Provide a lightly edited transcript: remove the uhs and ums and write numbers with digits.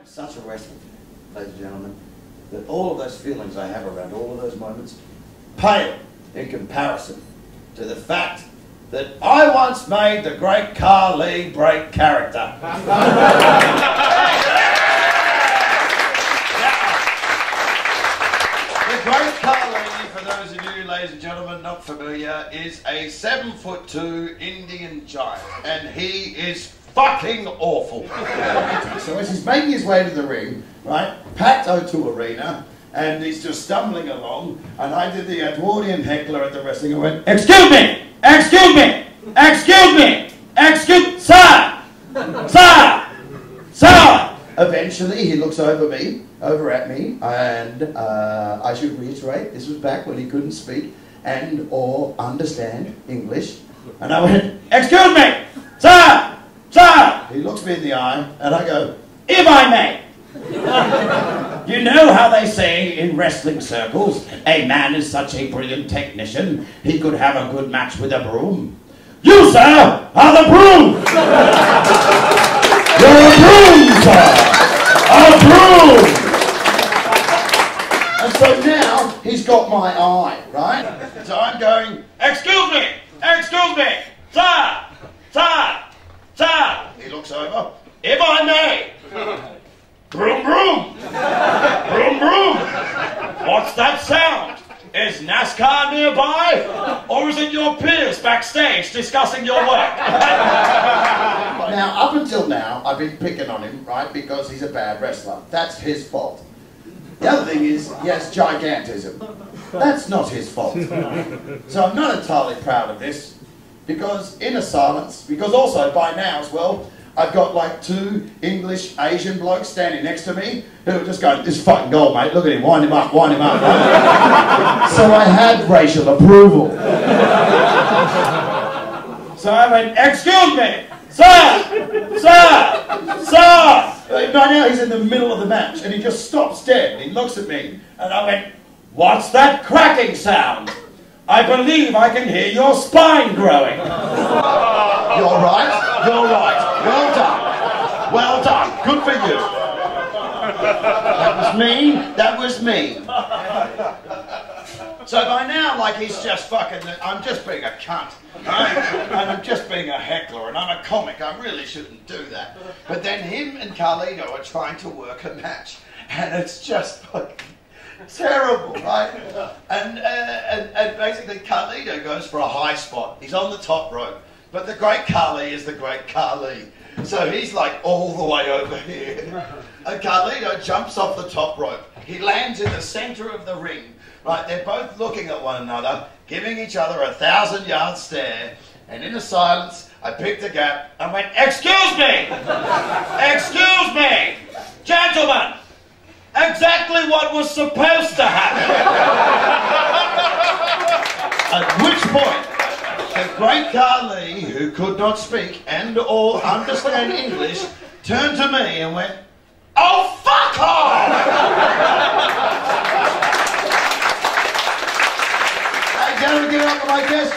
such a wrestler, ladies and gentlemen, that all of those feelings I have around all of those moments pale in comparison to the fact that I once made the great Carly break character. The great Carly, for those of you, ladies and gentlemen, not familiar, is a 7'2" Indian giant, and he is fucking awful. So as he's making his way to the ring, right, packed O2 Arena, and he's just stumbling along, and I did the Edwardian heckler at the wrestling and went, "Excuse me! Excuse me! Excuse me! Excuse... Sir! Sir! Sir!" Eventually, he looks over at me, and I should reiterate, this was back when he couldn't speak and or understand English, and I went, "Excuse me! Sir! Sir!" He looks me in the eye, and I go, "If I may." You know how they say in wrestling circles, a man is such a brilliant technician, he could have a good match with a broom. You, sir, are the broom! You're a broom, sir! A broom! And so now, he's got my eye, right? So I'm going, "Excuse me! Excuse me! Sir! Sir! Sir!" He looks over, "If I may!" "Broom, broom! Broom, broom! What's that sound? Is NASCAR nearby? Or is it your peers backstage discussing your work?" Now, up until now, I've been picking on him, right, because he's a bad wrestler. That's his fault. The other thing is, he has gigantism. That's not his fault. So I'm not entirely proud of this, because inner silence, because also by now as well, I've got like 2 English Asian blokes standing next to me who are just going, "This is fucking gold, mate. Look at him. Wind him up. Wind him up." Right? So I had racial approval. So I went, "Excuse me, sir, sir, sir." By now he's in the middle of the match and he just stops dead and he looks at me and I went, "What's that cracking sound? I believe I can hear your spine growing." "You're right. You're right. Well done. Well done. Good for you." That was me. That was me. So by now, like, he's just fucking... I'm just being a cunt. Right? And I'm just being a heckler, and I'm a comic. I really shouldn't do that. But then him and Carlito are trying to work a match, and it's just fucking terrible, right? And basically Carlito goes for a high spot. He's on the top rope. But the great Carly is the great Carly. So he's like all the way over here. And Carlito jumps off the top rope. He lands in the center of the ring. Right, they're both looking at one another, giving each other a 1,000-yard stare. And in the silence, I picked a gap and went, "Excuse me! Excuse me! Gentlemen! Exactly what was supposed to happen." At which point, the great Carly, who could not speak and or understand English, turned to me and went, "Oh, fuck off!" I'm going to get up with my guest,